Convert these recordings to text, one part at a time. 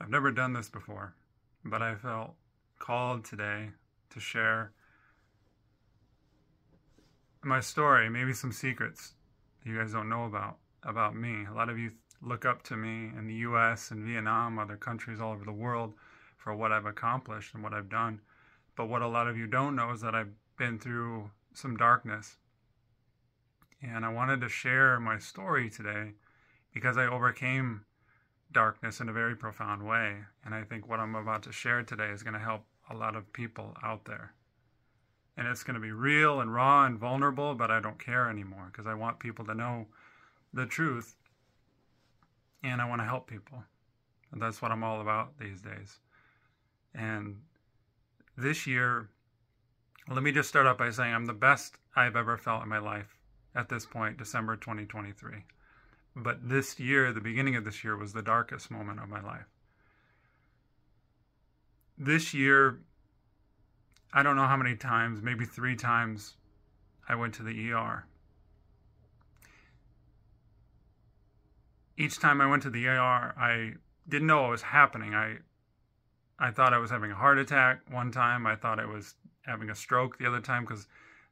I've never done this before, but I felt called today to share my story, maybe some secrets you guys don't know about me. A lot of you look up to me in the US and Vietnam, other countries all over the world for what I've accomplished and what I've done. But what a lot of you don't know is that I've been through some darkness. And I wanted to share my story today because I overcame darkness in a very profound way. And I think what I'm about to share today is going to help a lot of people out there. And it's going to be real and raw and vulnerable, but I don't care anymore because I want people to know the truth. And I want to help people. And that's what I'm all about these days. And this year, let me just start out by saying I'm the best I've ever felt in my life at this point, December 2023. But this year, the beginning of this year, was the darkest moment of my life. This year, I don't know how many times, maybe 3 times, I went to the ER. Each time I went to the ER, I didn't know what was happening. I thought I was having a heart attack one time. I thought I was having a stroke the other time because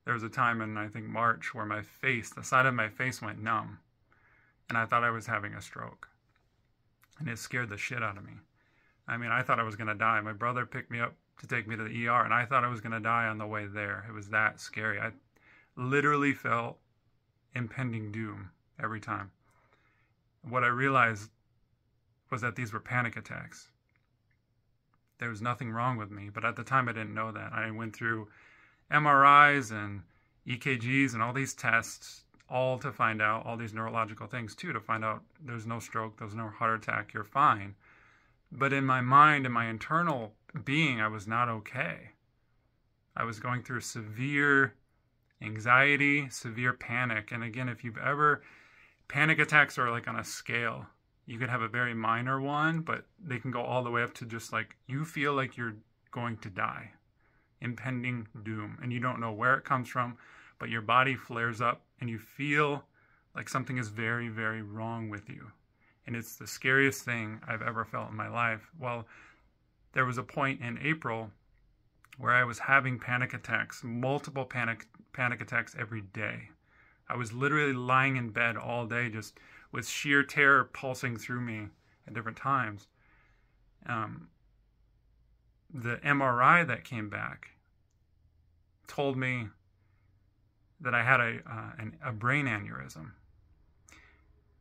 there was a time in, I think, March where my face, the side of my face went numb. And I thought I was having a stroke. And it scared the shit out of me. I mean, I thought I was going to die. My brother picked me up to take me to the ER, and I thought I was going to die on the way there. It was that scary. I literally felt impending doom every time. What I realized was that these were panic attacks. There was nothing wrong with me, but at the time I didn't know that. I went through MRIs and EKGs and all these tests, all to find out, all these neurological things too, to find out there's no stroke, there's no heart attack, you're fine. But in my mind, in my internal being, I was not okay. I was going through severe anxiety, severe panic. And again, if you've ever, panic attacks are like on a scale. You could have a very minor one, but they can go all the way up to just like, you feel like you're going to die. Impending doom. And you don't know where it comes from, but your body flares up and you feel like something is very, very wrong with you. And it's the scariest thing I've ever felt in my life. Well, there was a point in April where I was having panic attacks, multiple panic attacks every day. I was literally lying in bed all day just with sheer terror pulsing through me at different times. The MRI that came back told me that I had a brain aneurysm.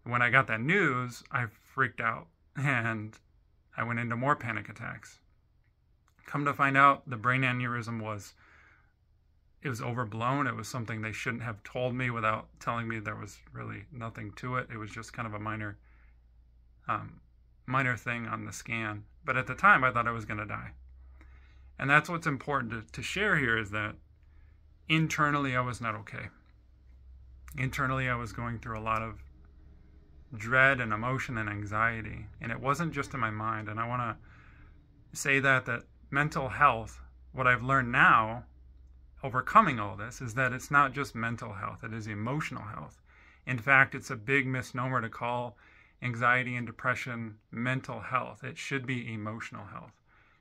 When I got that news, I freaked out and I went into more panic attacks. Come to find out, the brain aneurysm was overblown. It was something they shouldn't have told me without telling me there was really nothing to it. It was just kind of a minor thing on the scan. But at the time, I thought I was going to die. And that's what's important to share here is that internally, I was not okay. Internally, I was going through a lot of dread and emotion and anxiety. And it wasn't just in my mind. And I want to say that mental health, what I've learned now, overcoming all this, is that it's not just mental health, it is emotional health. In fact, it's a big misnomer to call anxiety and depression mental health. It should be emotional health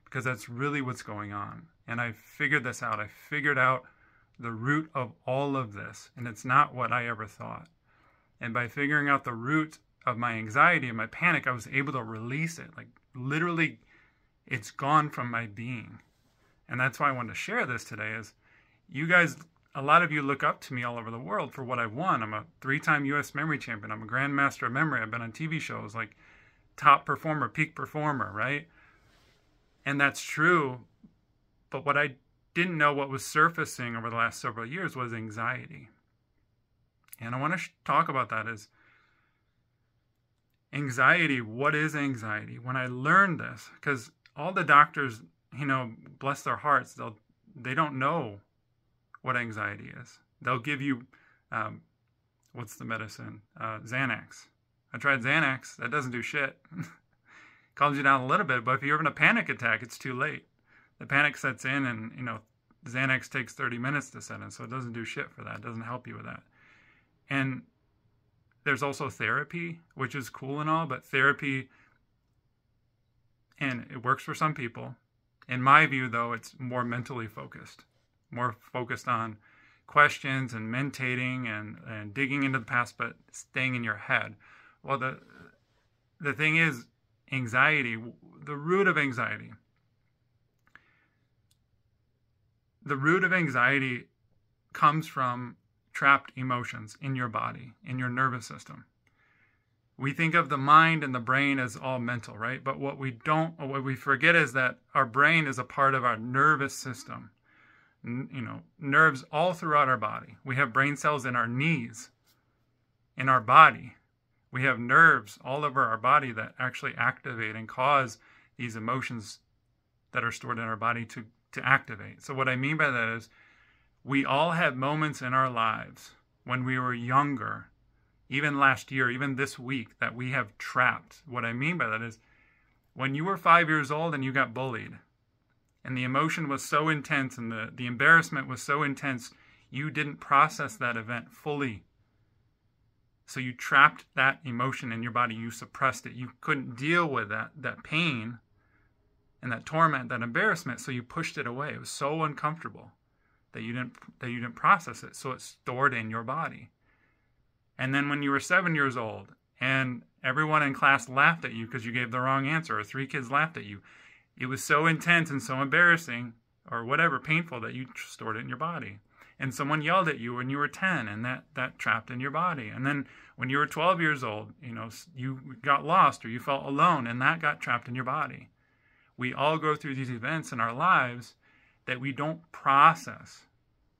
because that's really what's going on. And I figured this out. I figured out the root of all of this, and it's not what I ever thought. And by figuring out the root of my anxiety and my panic, I was able to release it. Like literally, it's gone from my being. And that's why I wanted to share this today is you guys, a lot of you look up to me all over the world for what I've won. I'm a 3-time U.S. memory champion. I'm a grandmaster of memory. I've been on TV shows like top performer, peak performer, right? And that's true. But what I didn't know what was surfacing over the last several years was anxiety. And I want to talk about that is anxiety. What is anxiety? When I learned this, because all the doctors, bless their hearts, they don't know what anxiety is. They'll give you, what's the medicine? Xanax. I tried Xanax. That doesn't do shit. Calms you down a little bit, but if you're having a panic attack, it's too late. The panic sets in and, Xanax takes 30 minutes to set in, so it doesn't do shit for that. It doesn't help you with that. And there's also therapy, which is cool and all, but therapy, and it works for some people. In my view, though, it's more mentally focused, more focused on questions and meditating and digging into the past, but staying in your head. Well, the thing is, anxiety, the root of anxiety comes from trapped emotions in your body, in your nervous system. We think of the mind and the brain as all mental, right? But what we forget is that our brain is a part of our nervous system. Nerves all throughout our body. We have brain cells in our knees, in our body. We have nerves all over our body that actually activate and cause these emotions that are stored in our body to activate. So what I mean by that is, we all had moments in our lives when we were younger, even last year, even this week, that we have trapped. What I mean by that is, when you were 5 years old and you got bullied, and the emotion was so intense and the embarrassment was so intense, you didn't process that event fully. So you trapped that emotion in your body. You suppressed it. You couldn't deal with that pain and that torment, that embarrassment, so you pushed it away. It was so uncomfortable that you didn't process it, so it's stored in your body. And then when you were 7 years old and everyone in class laughed at you because you gave the wrong answer, or 3 kids laughed at you, it was so intense and so embarrassing or whatever, painful, that you stored it in your body. And someone yelled at you when you were 10, and that trapped in your body. And then when you were 12 years old, you got lost or you felt alone, and that got trapped in your body. We all go through these events in our lives that we don't process.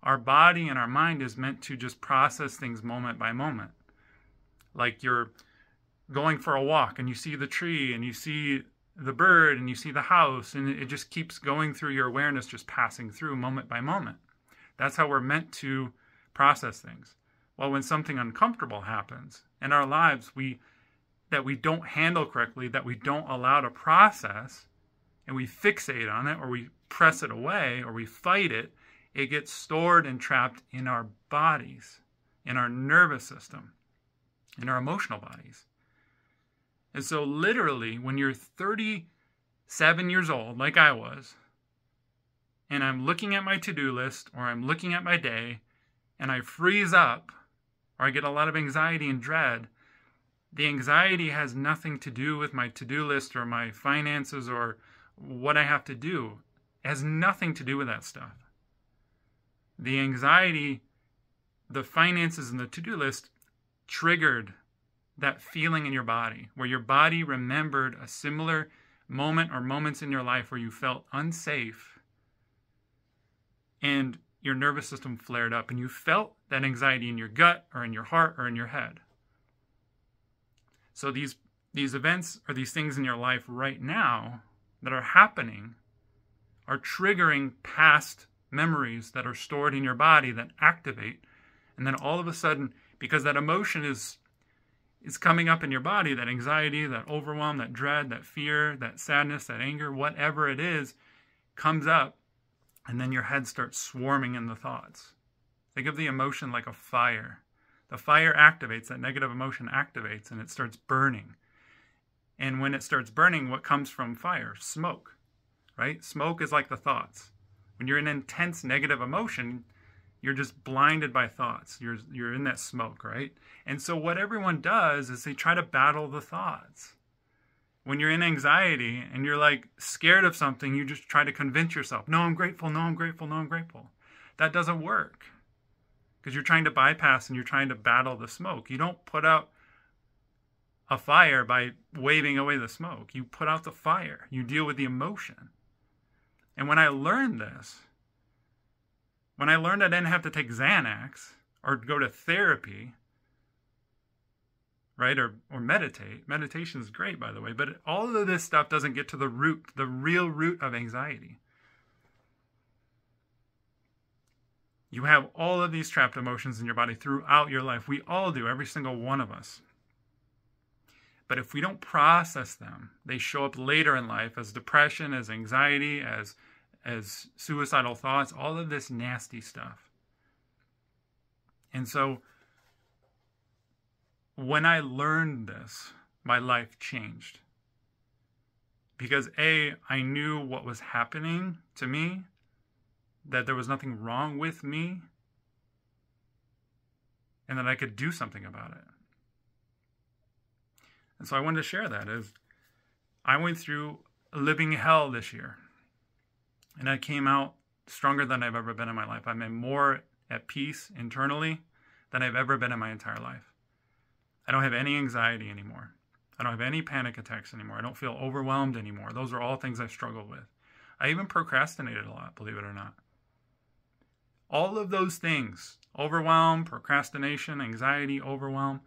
Our body and our mind is meant to just process things moment by moment. Like you're going for a walk and you see the tree and you see the bird and you see the house, and it just keeps going through your awareness, just passing through moment by moment. That's how we're meant to process things. Well, when something uncomfortable happens in our lives that we don't handle correctly, that we don't allow to process, and we fixate on it, or we press it away, or we fight it, it gets stored and trapped in our bodies, in our nervous system, in our emotional bodies. And so literally, when you're 37 years old, like I was, and I'm looking at my to-do list, or I'm looking at my day, and I freeze up, or I get a lot of anxiety and dread, the anxiety has nothing to do with my to-do list or my finances or what I have to do. It has nothing to do with that stuff. The anxiety, the finances, and the to-do list triggered that feeling in your body, where your body remembered a similar moment or moments in your life where you felt unsafe, and your nervous system flared up, and you felt that anxiety in your gut or in your heart or in your head. So these events or these things in your life right now that are happening are triggering past memories that are stored in your body that activate. And then all of a sudden, because that emotion is coming up in your body, that anxiety, that overwhelm, that dread, that fear, that sadness, that anger, whatever it is, comes up, and then your head starts swarming in the thoughts. Think of the emotion like a fire. The fire activates, that negative emotion activates, and it starts burning. And when it starts burning, what comes from fire? Smoke, right? Smoke is like the thoughts. When you're in intense negative emotion, you're just blinded by thoughts. You're in that smoke, right? And so what everyone does is they try to battle the thoughts. When you're in anxiety and you're like scared of something, you just try to convince yourself, no, I'm grateful, no, I'm grateful, no, I'm grateful. That doesn't work, because you're trying to bypass and you're trying to battle the smoke. You don't put out a fire by waving away the smoke. You put out the fire. You deal with the emotion. And when I learned this, when I learned I didn't have to take Xanax or go to therapy, right, or meditate. Meditation is great, by the way, but all of this stuff doesn't get to the root, the real root of anxiety. You have all of these trapped emotions in your body throughout your life. We all do, every single one of us. But if we don't process them, they show up later in life as depression, as anxiety, as suicidal thoughts, all of this nasty stuff. And so when I learned this, my life changed. Because I knew what was happening to me, that there was nothing wrong with me, and that I could do something about it. And so I wanted to share that. As I went through living hell this year, and I came out stronger than I've ever been in my life. I'm more at peace internally than I've ever been in my entire life. I don't have any anxiety anymore. I don't have any panic attacks anymore. I don't feel overwhelmed anymore. Those are all things I struggled with. I even procrastinated a lot, believe it or not. All of those things, overwhelm, procrastination, anxiety, overwhelm,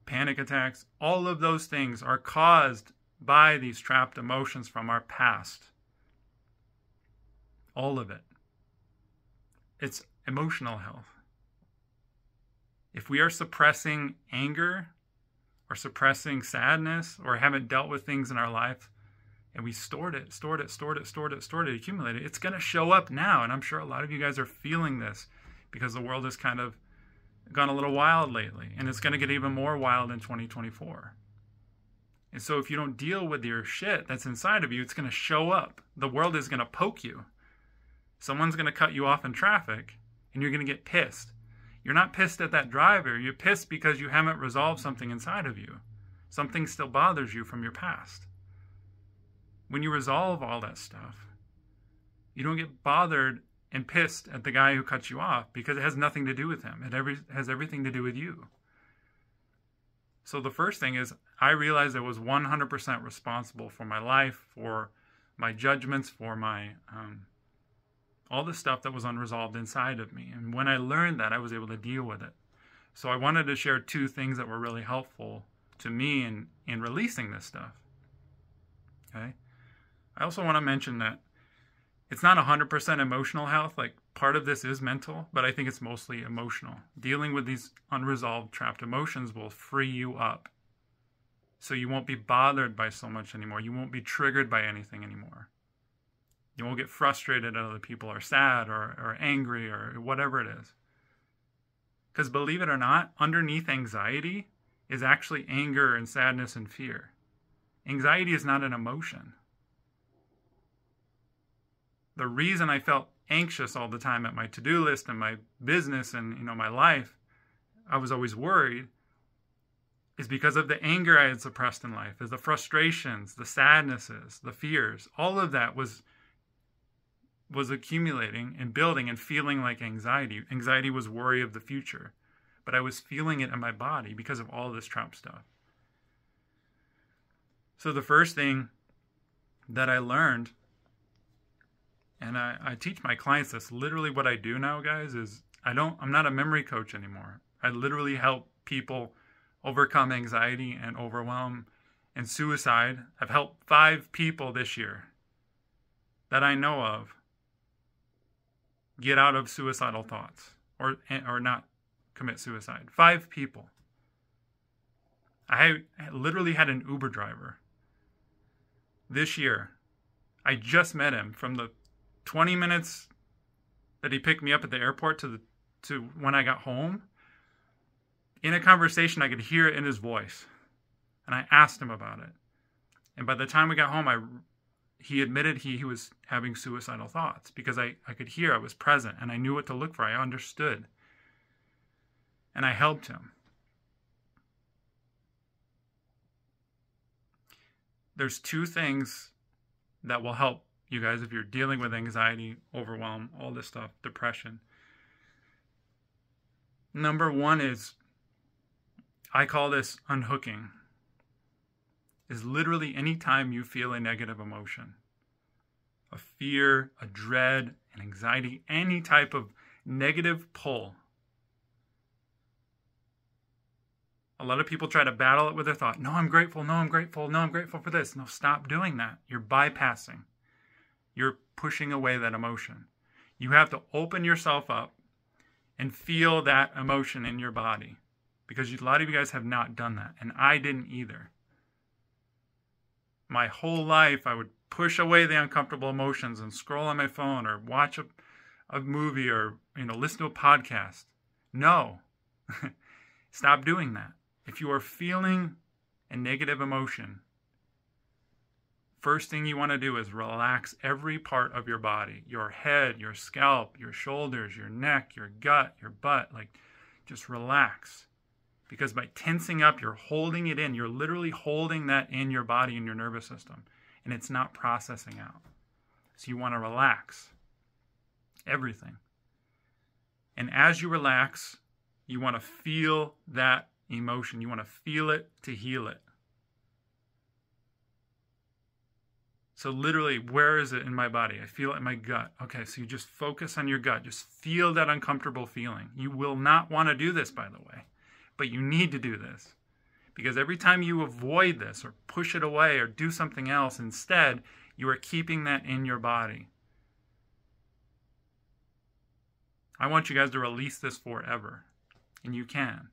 panic attacks, all of those things are caused by these trapped emotions from our past. All of it. It's emotional health. If we are suppressing anger or suppressing sadness or haven't dealt with things in our life and we stored it, accumulated, it's going to show up now. And I'm sure a lot of you guys are feeling this because the world has kind of gone a little wild lately, and it's going to get even more wild in 2024. And so if you don't deal with your shit that's inside of you, it's going to show up. The world is going to poke you. Someone's going to cut you off in traffic, and you're going to get pissed. You're not pissed at that driver. You're pissed because you haven't resolved something inside of you. Something still bothers you from your past. When you resolve all that stuff, you don't get bothered and pissed at the guy who cut you off because it has nothing to do with him. It has everything to do with you. So the first thing is I realized I was 100% responsible for my life, for my judgments, for my all the stuff that was unresolved inside of me. And when I learned that, I was able to deal with it. So I wanted to share two things that were really helpful to me in releasing this stuff. Okay? I also want to mention that it's not 100% emotional health. Like, part of this is mental, but I think it's mostly emotional. Dealing with these unresolved, trapped emotions will free you up. So you won't be bothered by so much anymore. You won't be triggered by anything anymore. You won't get frustrated at other people or sad or angry or whatever it is. Because believe it or not, underneath anxiety is actually anger and sadness and fear. Anxiety is not an emotion. The reason I felt anxious all the time at my to-do list and my business and my life, I was always worried, is because of the anger I had suppressed in life, is the frustrations, the sadnesses, the fears. All of that was accumulating and building and feeling like anxiety. Anxiety was worry of the future, but I was feeling it in my body because of all this trapped stuff. So the first thing that I learned, and I teach my clients this, literally what I do now, guys, is I'm not a memory coach anymore. I literally help people overcome anxiety and overwhelm and suicide. I've helped 5 people this year that I know of get out of suicidal thoughts or not commit suicide. 5 people. I literally had an Uber driver this year. I just met him. From the 20 minutes that he picked me up at the airport to when I got home, in a conversation I could hear it in his voice. And I asked him about it. And by the time we got home, he admitted he was having suicidal thoughts because I could hear, I was present, and I knew what to look for. I understood. And I helped him. There's 2 things that will help you guys if you're dealing with anxiety, overwhelm, all this stuff, depression. Number 1 is, I call this unhooking. Is literally any time you feel a negative emotion, a fear, a dread, an anxiety, any type of negative pull. A lot of people try to battle it with their thought. No, I'm grateful. No, I'm grateful. No, I'm grateful for this. No, stop doing that. You're bypassing. You're pushing away that emotion. You have to open yourself up and feel that emotion in your body, because a lot of you guys have not done that, and I didn't either. My whole life, I would push away the uncomfortable emotions and scroll on my phone or watch a movie or listen to a podcast. No. Stop doing that. If you are feeling a negative emotion, first thing you want to do is relax every part of your body. Your head, your scalp, your shoulders, your neck, your gut, your butt. Like, just relax. Because by tensing up, you're holding it in. You're literally holding that in your body and your nervous system. And it's not processing out. So you want to relax everything. And as you relax, you want to feel that emotion. You want to feel it to heal it. So literally, where is it in my body? I feel it in my gut. Okay, so you just focus on your gut. Just feel that uncomfortable feeling. You will not want to do this, by the way. But you need to do this. Because every time you avoid this or push it away or do something else instead, you are keeping that in your body. I want you guys to release this forever. And you can.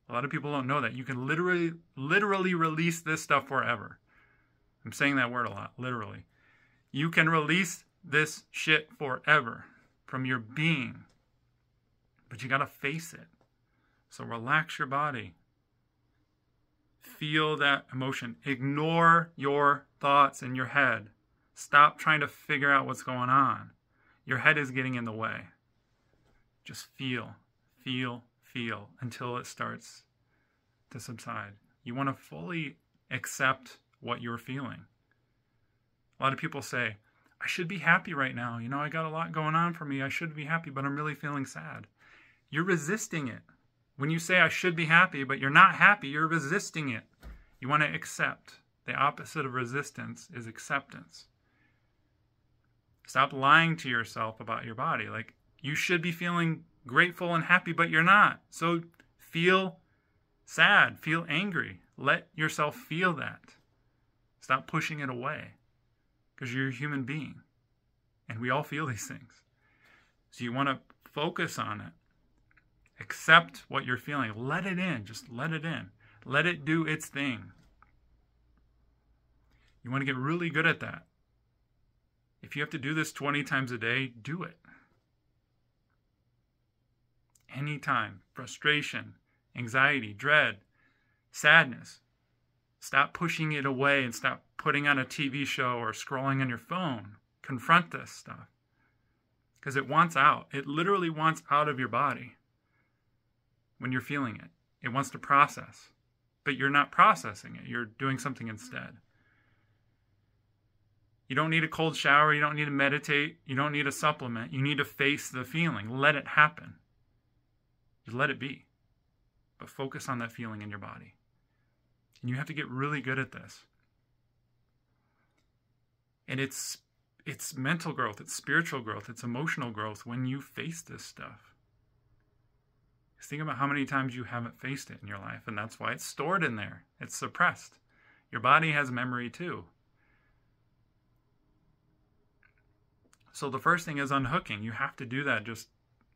A lot of people don't know that. You can literally release this stuff forever. I'm saying that word a lot, literally. You can release this shit forever from your being. But you got to face it. So relax your body. Feel that emotion. Ignore your thoughts in your head. Stop trying to figure out what's going on. Your head is getting in the way. Just feel, feel, feel until it starts to subside. You want to fully accept what you're feeling. A lot of people say, I should be happy right now. You know, I got a lot going on for me. I should be happy, but I'm really feeling sad. You're resisting it. When you say I should be happy, but you're not happy, you're resisting it. You want to accept. The opposite of resistance is acceptance. Stop lying to yourself about your body. Like, you should be feeling grateful and happy, but you're not. So feel sad, feel angry. Let yourself feel that. Stop pushing it away. Because you're a human being. And we all feel these things. So you want to focus on it. Accept what you're feeling. Let it in. Just let it in. Let it do its thing. You want to get really good at that. If you have to do this 20 times a day, do it. Anytime. Frustration, anxiety, dread, sadness. Stop pushing it away and stop putting on a TV show or scrolling on your phone. Confront this stuff. Because it wants out. It literally wants out of your body. When you're feeling it. It wants to process. But you're not processing it. You're doing something instead. You don't need a cold shower. You don't need to meditate. You don't need a supplement. You need to face the feeling. Let it happen. Just let it be. But focus on that feeling in your body. And you have to get really good at this. And it's mental growth. It's spiritual growth. It's emotional growth when you face this stuff. Think about how many times you haven't faced it in your life, and that's why it's stored in there. It's suppressed. Your body has memory too. So the first thing is unhooking. You have to do that just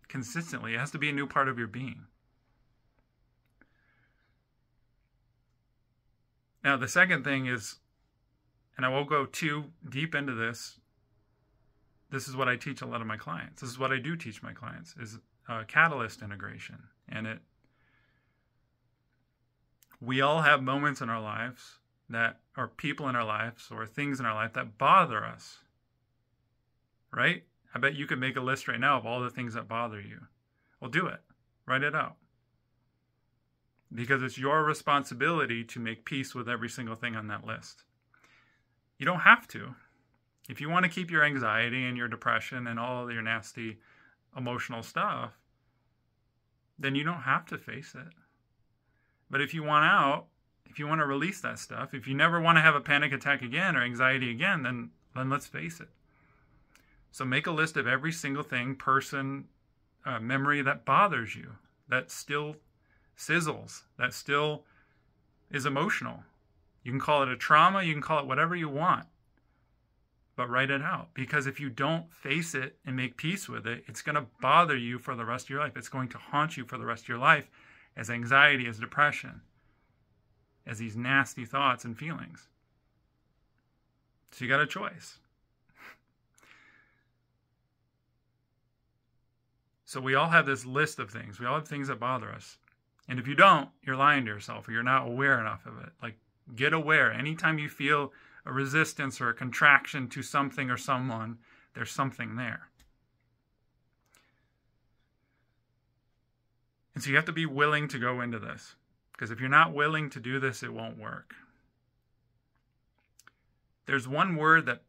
consistently. It has to be a new part of your being. Now, the second thing is, and I won't go too deep into this, this is what I teach a lot of my clients. This is what I do teach my clients, is catalyst integration. And we all have moments in our lives that, or people in our lives, or things in our life that bother us. Right? I bet you could make a list right now of all the things that bother you. Well, do it. Write it out. Because it's your responsibility to make peace with every single thing on that list. You don't have to. If you want to keep your anxiety and your depression and all of your nasty emotional stuff, then you don't have to face it. But if you want out, if you want to release that stuff, if you never want to have a panic attack again or anxiety again, then let's face it. So make a list of every single thing, person, memory that bothers you, that still sizzles, that still is emotional. You can call it a trauma, you can call it whatever you want, but write it out. Because if you don't face it and make peace with it, it's going to bother you for the rest of your life. It's going to haunt you for the rest of your life as anxiety, as depression, as these nasty thoughts and feelings. So you got a choice. So we all have this list of things. We all have things that bother us. And if you don't, you're lying to yourself, or you're not aware enough of it. Like, get aware. Anytime you feel a resistance or a contraction to something or someone, there's something there. And so you have to be willing to go into this. Because if you're not willing to do this, it won't work. There's one word that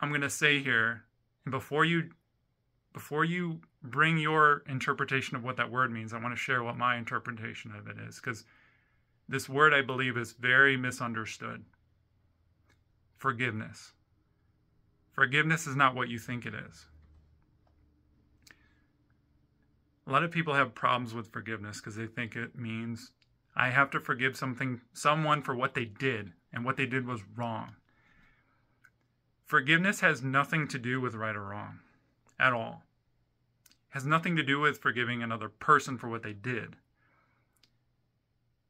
I'm going to say here, and before you bring your interpretation of what that word means, I want to share what my interpretation of it is, because this word, I believe, is very misunderstood. Forgiveness. Forgiveness is not what you think it is. A lot of people have problems with forgiveness because they think it means I have to forgive someone for what they did, and what they did was wrong. Forgiveness has nothing to do with right or wrong at all. It has nothing to do with forgiving another person for what they did.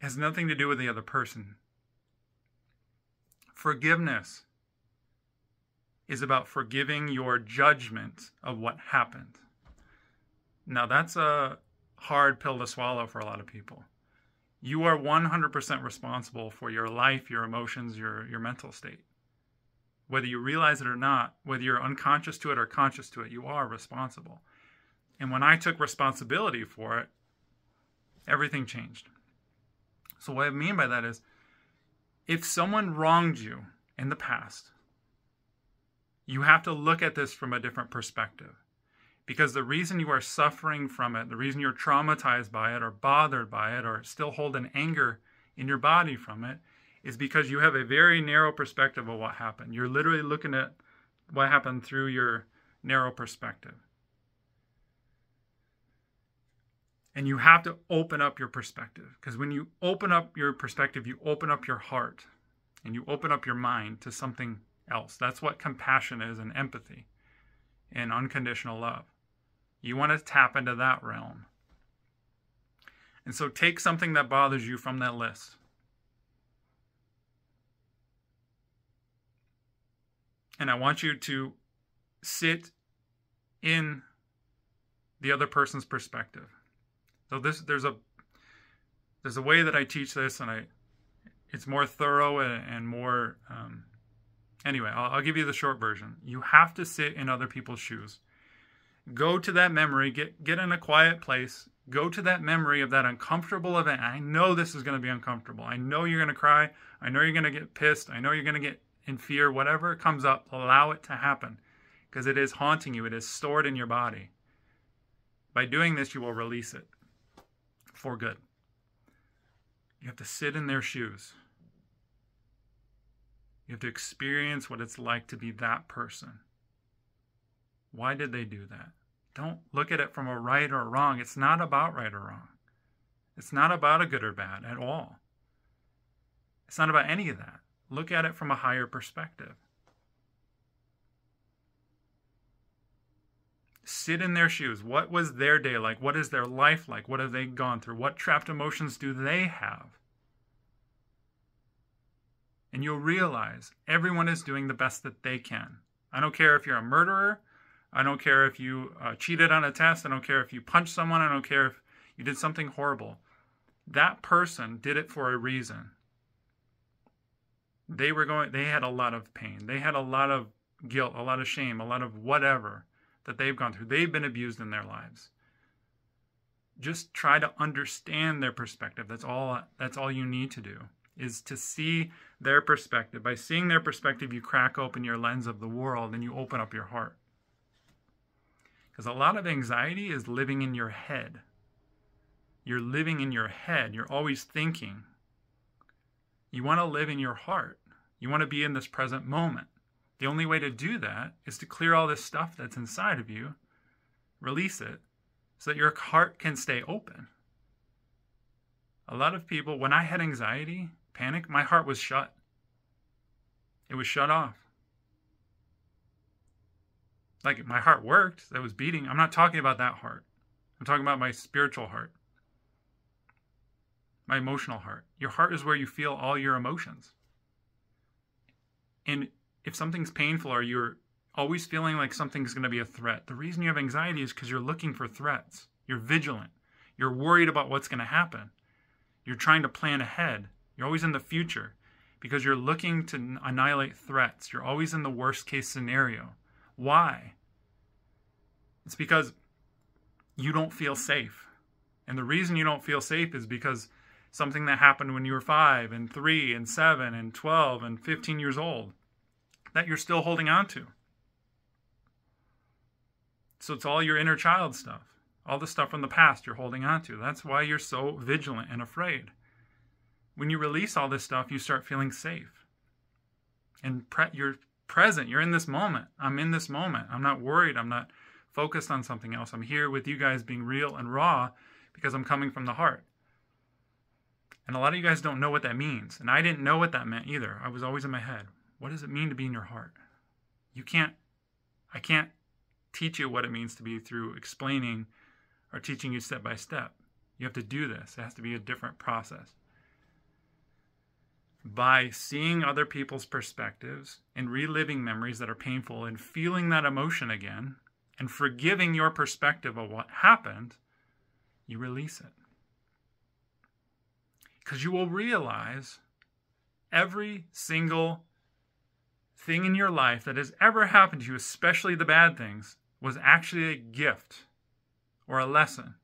It has nothing to do with the other person. Forgiveness is about forgiving your judgment of what happened. Now, that's a hard pill to swallow for a lot of people. You are 100% responsible for your life, your emotions, your mental state. Whether you realize it or not, whether you're unconscious to it or conscious to it, you are responsible. And when I took responsibility for it, everything changed. So what I mean by that is, if someone wronged you in the past, you have to look at this from a different perspective. Because the reason you are suffering from it, the reason you're traumatized by it or bothered by it or still hold an anger in your body from it is because you have a very narrow perspective of what happened. You're literally looking at what happened through your narrow perspective. And you have to open up your perspective. Because when you open up your perspective, you open up your heart and you open up your mind to something else. That's what compassion is, and empathy and unconditional love. You want to tap into that realm. And so take something that bothers you from that list. And I want you to sit in the other person's perspective. So there's a way that I teach this, and it's more thorough and more. Anyway, I'll give you the short version. You have to sit in other people's shoes. Go to that memory. Get in a quiet place. Go to that memory of that uncomfortable event. I know this is going to be uncomfortable. I know you're going to cry. I know you're going to get pissed. I know you're going to get in fear. Whatever comes up, allow it to happen, because it is haunting you. It is stored in your body. By doing this, you will release it for good. You have to sit in their shoes. You have to experience what it's like to be that person. Why did they do that? Don't look at it from a right or a wrong. It's not about right or wrong. It's not about a good or bad at all. It's not about any of that. Look at it from a higher perspective. Sit in their shoes. What was their day like? What is their life like? What have they gone through? What trapped emotions do they have? And you'll realize everyone is doing the best that they can. I don't care if you're a murderer. I don't care if you cheated on a test. I don't care if you punched someone. I don't care if you did something horrible. That person did it for a reason. They had a lot of pain. They had a lot of guilt, a lot of shame, a lot of whatever that they've gone through. They've been abused in their lives. Just try to understand their perspective. That's all you need to do, is to see their perspective. By seeing their perspective, you crack open your lens of the world and you open up your heart. Because a lot of anxiety is living in your head. You're living in your head. You're always thinking. You want to live in your heart. You want to be in this present moment. The only way to do that is to clear all this stuff that's inside of you, release it, so that your heart can stay open. A lot of people, when I had anxiety, panic, my heart was shut. It was shut off. Like, my heart worked, it was beating. I'm not talking about that heart. I'm talking about my spiritual heart. My emotional heart. Your heart is where you feel all your emotions. And if something's painful or you're always feeling like something's going to be a threat, the reason you have anxiety is because you're looking for threats. You're vigilant. You're worried about what's going to happen. You're trying to plan ahead. You're always in the future because you're looking to annihilate threats. You're always in the worst case scenario. Why? It's because you don't feel safe. And the reason you don't feel safe is because something that happened when you were 5 and 3 and 7 and 12 and 15 years old that you're still holding on to. So it's all your inner child stuff. All the stuff from the past you're holding on to. That's why you're so vigilant and afraid. When you release all this stuff, you start feeling safe. And you're present. You're in this moment. I'm in this moment. I'm not worried. I'm not focused on something else. I'm here with you guys being real and raw because I'm coming from the heart. And a lot of you guys don't know what that means. And I didn't know what that meant either. I was always in my head. What does it mean to be in your heart? I can't teach you what it means to be through explaining or teaching you step by step. You have to do this. It has to be a different process. By seeing other people's perspectives and reliving memories that are painful and feeling that emotion again and forgiving your perspective of what happened, you release it. Because you will realize every single thing in your life that has ever happened to you, especially the bad things, was actually a gift or a lesson.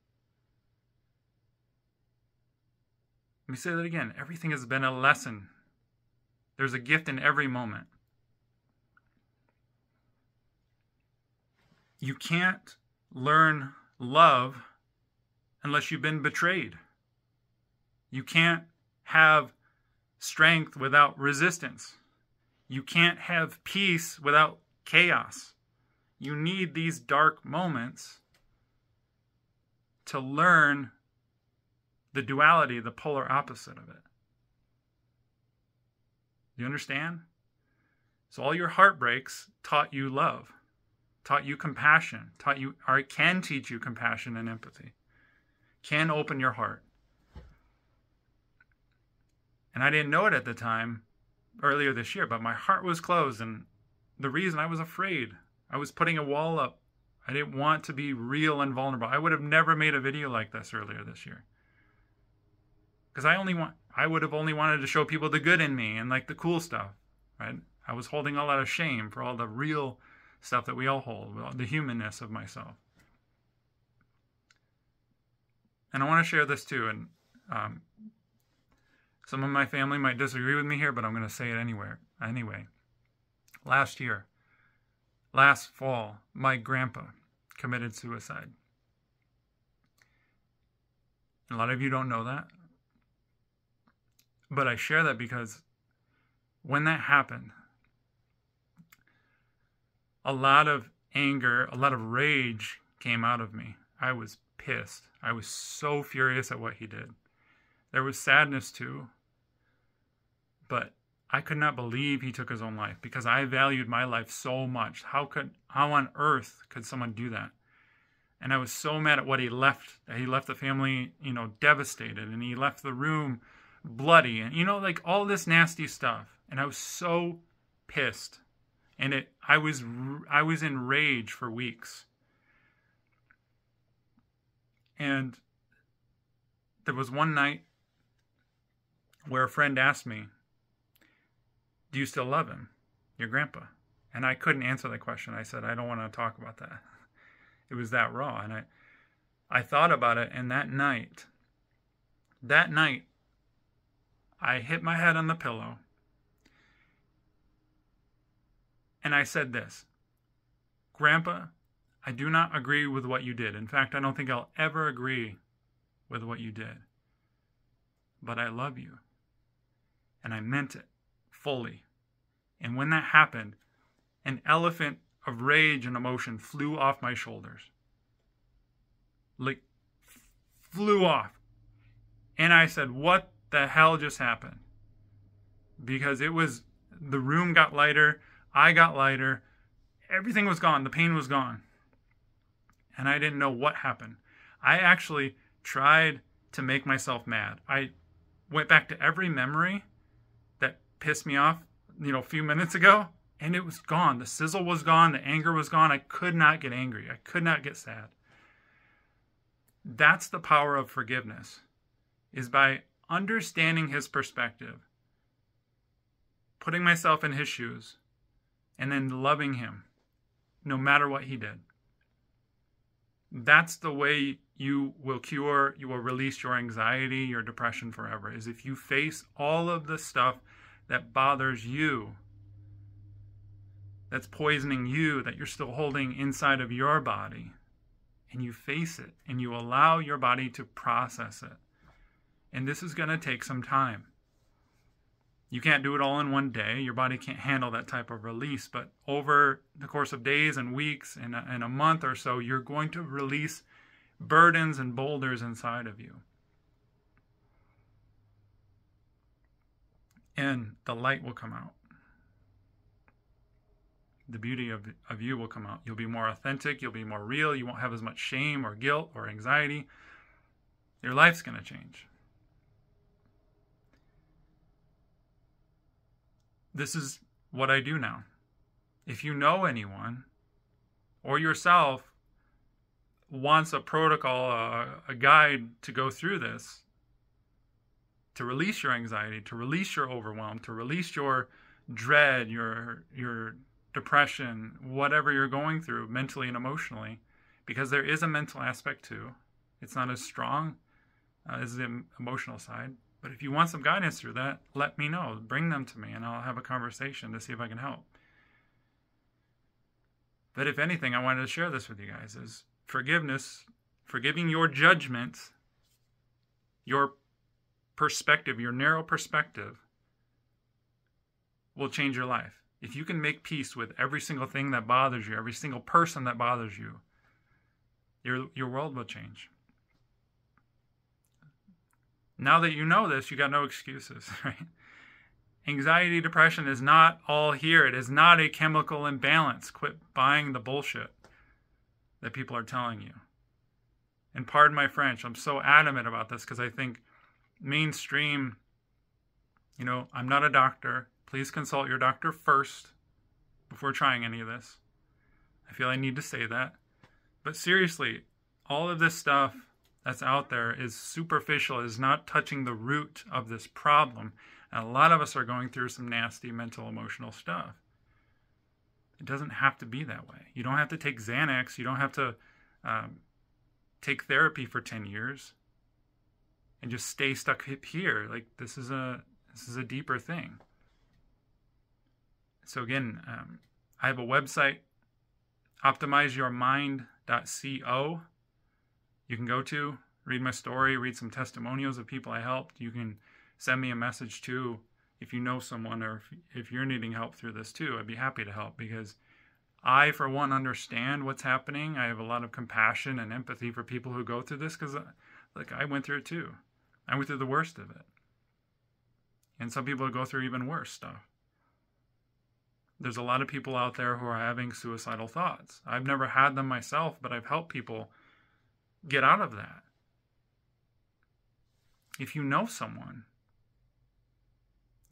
Let me say that again. Everything has been a lesson. There's a gift in every moment. You can't learn love unless you've been betrayed. You can't have strength without resistance. You can't have peace without chaos. You need these dark moments to learn the duality, the polar opposite of it. You understand? So all your heartbreaks taught you love, taught you compassion, can teach you compassion and empathy, can open your heart. And I didn't know it at the time, earlier this year, but my heart was closed. And the reason I was afraid, I was putting a wall up. I didn't want to be real and vulnerable. I would have never made a video like this earlier this year. Because I would have only wanted to show people the good in me and like the cool stuff, right? I was holding a lot of shame for all the real stuff that we all hold, the humanness of myself. And I want to share this too. And some of my family might disagree with me here, but I'm going to say it anyway. Last fall, my grandpa committed suicide. A lot of you don't know that. But I share that because when that happened, a lot of anger, a lot of rage came out of me. I was pissed. I was so furious at what he did. There was sadness too. But I could not believe he took his own life because I valued my life so much. How on earth could someone do that? And I was so mad at what he left. He left the family, devastated, and he left the room bloody, and like all this nasty stuff. And I was so pissed, and I was in rage for weeks. And there was one night where a friend asked me, "Do you still love him, your grandpa?" And I couldn't answer that question. I said, "I don't want to talk about that." It was that raw. And I thought about it, and that night, I hit my head on the pillow, and I said this: "Grandpa, I do not agree with what you did. In fact, I don't think I'll ever agree with what you did. But I love you." And I meant it fully. And when that happened, an elephant of rage and emotion flew off my shoulders. Like, flew off. And I said, what the hell just happened? Because the room got lighter, I got lighter, everything was gone, the pain was gone. And I didn't know what happened. I actually tried to make myself mad. I went back to every memory that pissed me off, a few minutes ago, and it was gone. The sizzle was gone, the anger was gone. I could not get angry. I could not get sad. That's the power of forgiveness, is by understanding his perspective, putting myself in his shoes, and then loving him no matter what he did. That's the way you will release your anxiety, your depression forever, is if you face all of the stuff that bothers you, that's poisoning you, that you're still holding inside of your body, and you face it, and you allow your body to process it. And this is going to take some time. You can't do it all in one day. Your body can't handle that type of release. But over the course of days and weeks and a month or so, you're going to release burdens and boulders inside of you. And the light will come out. The beauty of you will come out. You'll be more authentic. You'll be more real. You won't have as much shame or guilt or anxiety. Your life's going to change. This is what I do now. If you know anyone or yourself wants a protocol, a guide to go through this, to release your anxiety, to release your overwhelm, to release your dread, your depression, whatever you're going through mentally and emotionally, because there is a mental aspect too. It's not as strong as the emotional side. But if you want some guidance through that, let me know. Bring them to me and I'll have a conversation to see if I can help. But if anything, I wanted to share this with you guys, is forgiveness, forgiving your judgment, your perspective, your narrow perspective, will change your life. If you can make peace with every single thing that bothers you, every single person that bothers you, your world will change. Now that you know this, you got no excuses, right? Anxiety, depression is not all here. It is not a chemical imbalance. Quit buying the bullshit that people are telling you. And pardon my French, I'm so adamant about this because I think mainstream, I'm not a doctor. Please consult your doctor first before trying any of this. I feel I need to say that. But seriously, all of this stuff that's out there is superficial, is not touching the root of this problem. And a lot of us are going through some nasty mental, emotional stuff. It doesn't have to be that way. You don't have to take Xanax. You don't have to take therapy for 10 years and just stay stuck here. Like, this is a deeper thing. So again, I have a website, optimizeyourmind.co. You can go to, read my story, read some testimonials of people I helped. You can send me a message too if you know someone, or if you're needing help through this too. I'd be happy to help, because I, for one, understand what's happening. I have a lot of compassion and empathy for people who go through this, because I went through it too. I went through the worst of it. And some people go through even worse stuff. There's a lot of people out there who are having suicidal thoughts. I've never had them myself, but I've helped people get out of that. If you know someone,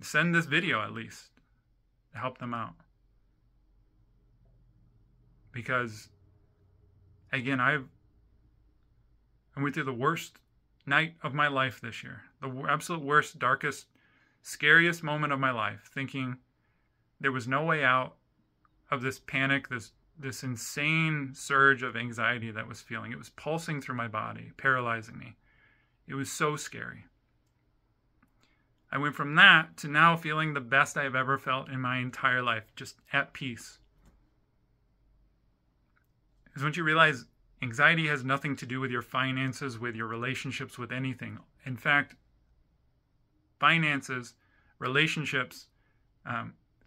send this video at least to help them out. Because, again, I went through the worst night of my life this year. The absolute worst, darkest, scariest moment of my life, thinking there was no way out of this panic, this insane surge of anxiety that I was feeling. It was pulsing through my body, paralyzing me. It was so scary. I went from that to now feeling the best I've ever felt in my entire life, just at peace. Because once you realize anxiety has nothing to do with your finances, with your relationships, with anything. In fact, finances, relationships,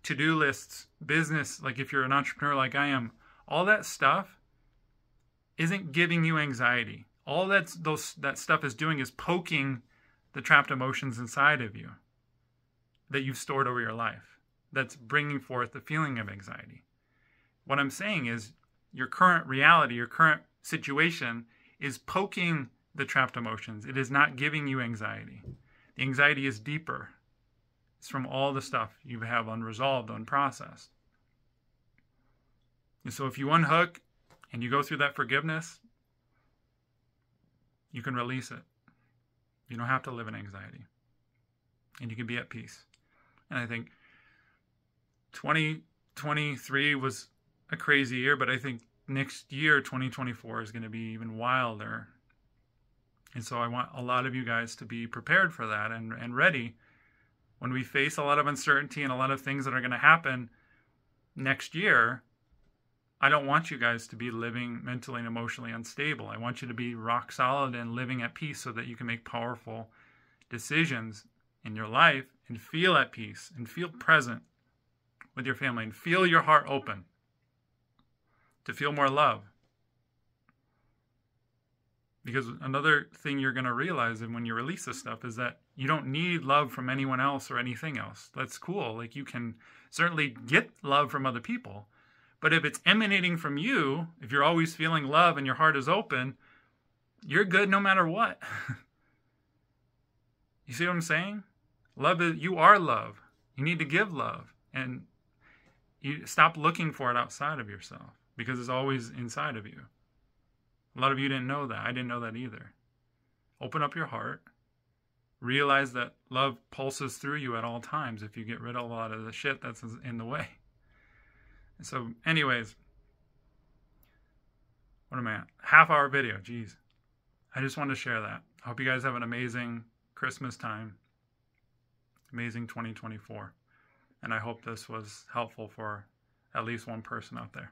to-do lists, business, like if you're an entrepreneur like I am, all that stuff isn't giving you anxiety. All that stuff is doing is poking the trapped emotions inside of you that you've stored over your life. That's bringing forth the feeling of anxiety. What I'm saying is your current reality, your current situation is poking the trapped emotions. It is not giving you anxiety. The anxiety is deeper. It's from all the stuff you have unresolved, unprocessed. And so if you unhook and you go through that forgiveness, You can release it. You don't have to live in anxiety. And you can be at peace. And I think 2023 was a crazy year, but I think next year, 2024, is going to be even wilder. And so I want a lot of you guys to be prepared for that and ready when we face a lot of uncertainty and a lot of things that are going to happen next year. I don't want you guys to be living mentally and emotionally unstable. I want you to be rock solid and living at peace so that you can make powerful decisions in your life and feel at peace and feel present with your family and feel your heart open to feel more love. Because another thing you're going to realize when you release this stuff is that you don't need love from anyone else or anything else. That's cool. Like, you can certainly get love from other people. But if it's emanating from you, if you're always feeling love and your heart is open, you're good no matter what. You see what I'm saying? Love is, you are love. You need to give love. And you stop looking for it outside of yourself, because it's always inside of you. A lot of you didn't know that. I didn't know that either. Open up your heart. Realize that love pulses through you at all times if you get rid of a lot of the shit that's in the way. So anyways, what am I at? Half-hour video, geez. I just wanted to share that. I hope you guys have an amazing Christmas time. Amazing 2024. And I hope this was helpful for at least one person out there.